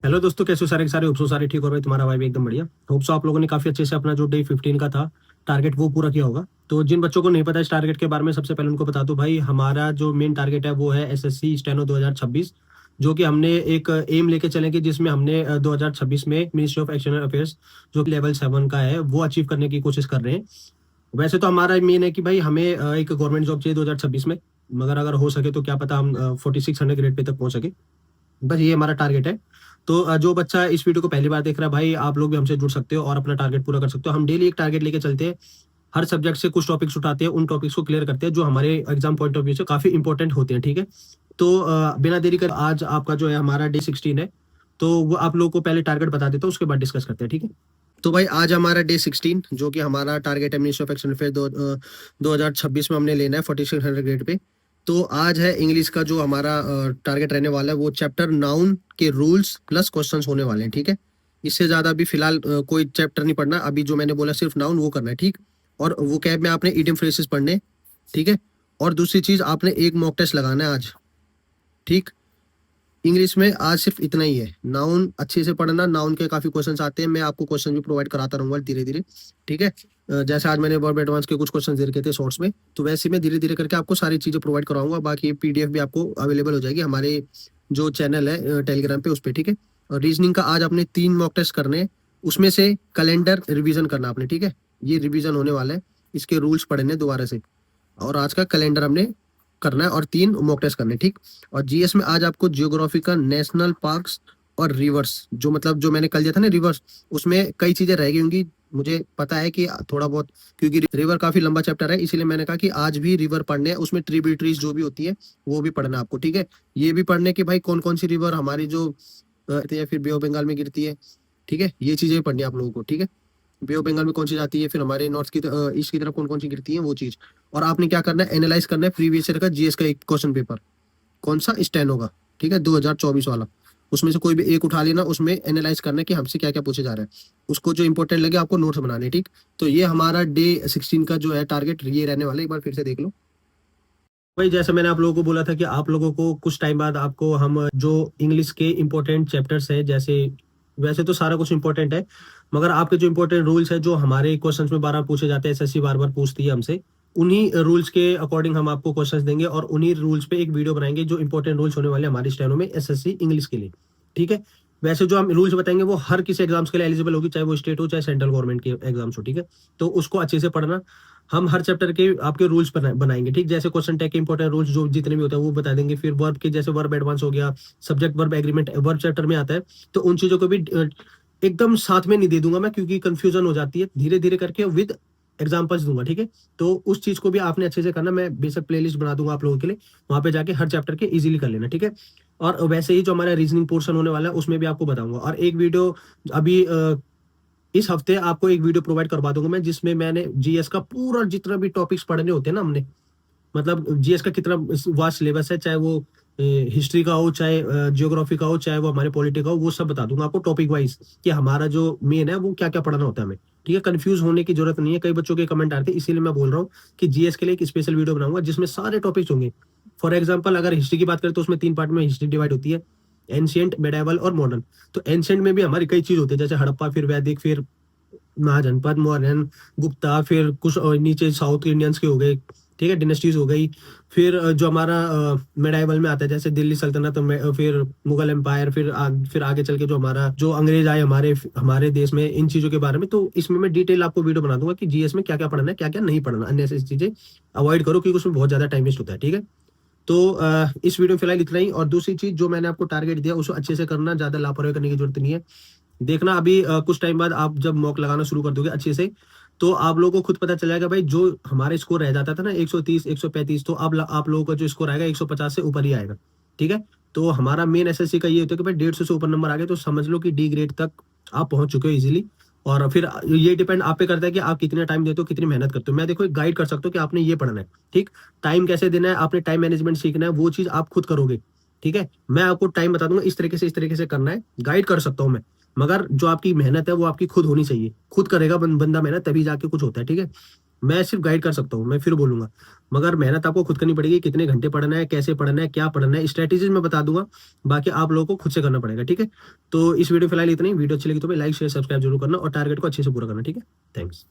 Hello दोस्तों, कैसे हो? सारे के सारे होप्स हो सारे ठीक हो रहे। तुम्हारा भाई भी एकदम बढ़िया। होप्स आप लोगों ने काफी अच्छे से अपना जो डे 15 का था टारगेट वो पूरा किया होगा। तो जिन बच्चों को नहीं पता इस टारगेट के बारे में, सबसे पहले उनको बता दूं भाई, हमारा जो मेन टारगेट है वो है एसएससी स्टेनो 2026, जो कि हमने एक एम लेके चलेंगे, जिसमें हमने 2026 में मिनिस्ट्री ऑफ एक्सटर्नल अफेयर्स जो कि लेवल 7 का है वो अचीव करने की कोशिश कर रहे हैं। वैसे तो हमारा मेन है कि भाई हमें एक गवर्नमेंट जॉब चाहिए 2026 में, मगर अगर हो सके तो क्या पता हम 4600 ग्रेड पे तक पहुंच सके। बस ये हमारा टारगेट है। तो जो बच्चा इस वीडियो को पहली बार देख रहा है भाई, आप लोग भी हमसे जुड़ सकते हो और अपना टारगेट पूरा कर सकते हो। हम डेली एक टारगेट लेके चलते हैं, हर सब्जेक्ट से कुछ टॉपिक्स उठाते हैं, उन टॉपिक्स को क्लियर करते हैं जो हमारे एग्जाम पॉइंट ऑफ व्यू से काफी इंपॉर्टेंट होते हैं। ठीक है, तो बिना देरी कर आज आपका जो है हमारा डे 16 है, तो वो आप लोगों को पहले टारगेट बता देता हूँ, उसके बाद डिस्कस करते हैं। ठीक है, तो भाई आज हमारा डे 16 जो कि हमारा टारगेट है मिनिस्ट्री ऑफ एक्सटर्नल अफेयर 2026 में हमने लेना है 4600 ग्रेड पे। तो आज है इंग्लिश का जो हमारा टारगेट रहने वाला है, वो चैप्टर नाउन के रूल्स प्लस क्वेश्चंस होने वाले हैं। ठीक है, इससे ज्यादा अभी फिलहाल कोई चैप्टर नहीं पढ़ना। अभी जो मैंने बोला सिर्फ नाउन वो करना है। ठीक, और वो कैब में आपने इडियम फ्रेजेस पढ़ने हैं। ठीक है, और दूसरी चीज आपने एक मॉक टेस्ट लगाना है आज। ठीक, इंग्लिश में आज सिर्फ इतना ही है। नाउन अच्छे से पढ़ना, नाउन के काफी क्वेश्चंस आते हैं, मैं आपको क्वेश्चन भी प्रोवाइड कराता रहूंगा धीरे धीरे। ठीक है, जैसे आज मैंने वर्ब एडवांस के कुछ क्वेश्चन दे रखे थे शॉर्ट्स में, तो वैसे मैं धीरे धीरे करके आपको सारी चीजें प्रोवाइड कराऊंगा। बाकी पीडीएफ भी आपको अवेलेबल हो जाएगी हमारे जो चैनल है टेलीग्राम पे, उस पर। ठीक है, और रीजनिंग का आज आपने 3 मॉक टेस्ट करने हैं, उसमें से कैलेंडर रिवीजन करना आपने। ठीक है, ये रिवीजन होने वाला है, इसके रूल्स पढ़ने दोबारा से, और आज का कैलेंडर हमने करना है और 3 मॉक टेस्ट करने। ठीक, और जीएस में आज आपको जियोग्राफी का नेशनल पार्क्स और रिवर्स, जो मतलब जो मैंने कल दिया था ना रिवर्स, उसमें कई चीजें रह गई होंगी, मुझे पता है कि थोड़ा बहुत, क्योंकि रिवर काफी लंबा चैप्टर है, इसीलिए मैंने कहा कि आज भी रिवर पढ़ने हैं, उसमें ट्रिब्यूटरीज जो भी होती है वो भी पढ़ना है आपको। ठीक है, ये भी पढ़ने कि भाई कौन कौन सी रिवर हमारी जो या फिर बे ऑफ बंगाल में गिरती है। ठीक है, ये चीजें पढ़नी है आप लोगों को। ठीक है, बे ऑफ बंगाल में कौन सी जाती है, फिर हमारे नॉर्थ की ईस्ट की तरफ कौन कौन सी गिरती है, वो चीज। और आपने क्या करना है, एनालाइज करना है प्रीवियस ईयर का जीएस का एक क्वेश्चन पेपर, कौन सा, स्टेनो का। ठीक है, 2024 वाला, उसमें से कोई भी एक उठा लेना, उसमें एनालाइज करना है कि हमसे क्या क्या पूछे जा रहा है, उसको जो इंपॉर्टेंट लगे आपको नोट्स बनाने। ठीक, तो ये हमारा डे 16 का जो है टारगेट ये रहने वाला है। एक बार फिर से देख लो भाई, जैसे मैंने आप लोगों को बोला था कि आप लोगों को कुछ टाइम बाद आपको हम जो इंग्लिश के इंपॉर्टेंट चैप्टर्स है, जैसे वैसे तो सारा कुछ इंपॉर्टेंट है, मगर आपके जो इंपॉर्टेंट रूल्स है जो हमारे क्वेश्चंस में बार बार पूछे जाते हैं, एसएससी बार बार पूछती है हमसे, उन्हीं रूल्स के अकॉर्डिंग हम आपको क्वेश्चंस देंगे और उन्हीं रूल्स पे एक वीडियो बनाएंगे जो इंपॉर्टेंट रूल्स होने वाले हैं हमारी स्टेनो में एसएससी इंग्लिश के लिए। ठीक है, वैसे जो हम रूल्स बताएंगे वो हर किसी एग्जाम्स के लिए एलिजिबल होगी, चाहे वो स्टेट हो चाहे सेंट्रल गवर्नमेंट के एग्जाम्स हो। ठीक है, तो उसको अच्छे से पढ़ना। हम हर चैप्टर के आपके रूल्स बनाएंगे। ठीक, जैसे क्वेश्चन टैग के इंपॉर्टेंट रूल्स जो जितने भी होते हैं वो बता देंगे। फिर वर्ब के, जैसे वर्ब एडवांस हो गया, subject verb agreement verb chapter में आता है, तो उन चीजों को भी एकदम साथ में नहीं दे दूंगा मैं, क्योंकि कंफ्यूजन हो जाती है, धीरे धीरे करके विद एग्जाम्पल्स दूंगा। ठीक है, तो उस चीज को भी आपने अच्छे से करना। मैं बेसिक प्लेलिस्ट बना दूंगा आप लोगों के लिए, वहां पे जाके हर चैप्टर के इजीली कर लेना। ठीक है, और वैसे ही जो हमारा रीजनिंग पोर्शन होने वाला है उसमें भी आपको बताऊंगा। और एक वीडियो अभी इस हफ्ते आपको एक वीडियो प्रोवाइड करवा दूंगा मैं, जिसमें मैंने जीएस का पूरा जितना भी टॉपिक्स पढ़ने होते हैं ना हमने, मतलब जीएस का कितना वास्ट सिलेबस है, चाहे वो हिस्ट्री का हो, चाहे जियोग्राफी का हो, चाहे वो हमारे पॉलिटी का हो, वो सब बता दूंगा आपको टॉपिक वाइज कि हमारा जो मेन है वो क्या क्या पढ़ना होता है हमें। ठीक है, कंफ्यूज होने की जरूरत नहीं है। कई बच्चों के कमेंट आते हैं, इसीलिए मैं बोल रहा हूँ कि जीएस के लिए एक स्पेशल वीडियो बनाऊंगा जिसमें सारे टॉपिक्स होंगे। फॉर एग्जाम्पल अगर हिस्ट्री की बात करें तो उसमें 3 पार्ट में हिस्ट्री डिवाइड होती है, एंशियंट, मेडाइवल और मॉडर्न। तो एंशियंट में भी हमारी कई चीज होती है, जैसे हड़प्पा, फिर वैदिक, फिर महाजनपद, मौर्यन, गुप्ता, फिर कुछ नीचे साउथ इंडियंस के हो गए। ठीक है, डिनेस्टीज हो गई। फिर जो हमारा मेडाइवल में आता है, जैसे दिल्ली सल्तनत, फिर मुगल एम्पायर, फिर आगे चल के जो हमारा जो अंग्रेज आए हमारे हमारे देश में, इन चीजों के बारे में। तो इसमें मैं डिटेल आपको वीडियो बना दूंगा कि जीएस में क्या क्या पढ़ना है, क्या क्या नहीं पढ़ना। अन्य चीजें अवॉइड करो क्योंकि उसमें बहुत ज्यादा टाइम वेस्ट होता है। ठीक है, तो इस वीडियो में फिलहाल इतना ही। और दूसरी चीज जो मैंने आपको टारगेट दिया उसको अच्छे से करना, ज्यादा लापरवाही करने की जरूरत नहीं है। देखना अभी कुछ टाइम बाद आप जब मॉक लगाना शुरू कर दोगे अच्छे से, तो आप लोगों को खुद पता चल जाएगा भाई, जो हमारे स्कोर रह जाता था ना 130 135, तो अब आप लोगों का जो स्कोर आएगा 150 से ऊपर ही आएगा। ठीक है, तो हमारा मेन एसएससी का ये होता है कि भाई 150 से ऊपर नंबर आ गए तो समझ लो कि डी ग्रेड तक आप पहुंच चुके हो इजीली। और फिर ये डिपेंड आप पे करता है कि आप कितना टाइम देते हो, कितनी मेहनत करते हो। मैं देखो एक गाइड कर सकता हूँ कि आपने ये पढ़ना है। ठीक, टाइम कैसे देना है, आपने टाइम मैनेजमेंट सीखना है, वो चीज आप खुद करोगे। ठीक है, मैं आपको टाइम बता दूंगा इस तरीके से करना है, गाइड कर सकता हूँ मैं, मगर जो आपकी मेहनत है वो आपकी खुद होनी चाहिए। खुद करेगा बंदा मेहनत तभी जाके कुछ होता है। ठीक है, मैं सिर्फ गाइड कर सकता हूँ, मैं फिर बोलूंगा, मगर मेहनत आपको खुद करनी पड़ेगी। कितने घंटे पढ़ना है, कैसे पढ़ना है, क्या पढ़ना है, स्ट्रेटेजीज मैं बता दूंगा, बाकी आप लोगों को खुद से करना पड़ेगा, ठीक है। तो इस वीडियो फिलहाल इतना ही। वीडियो अच्छी लगी तो भाई लाइक शेयर सब्सक्राइब जरूर करना और टारगेट को अच्छे से पूरा करना, ठीक है। थैंक्स।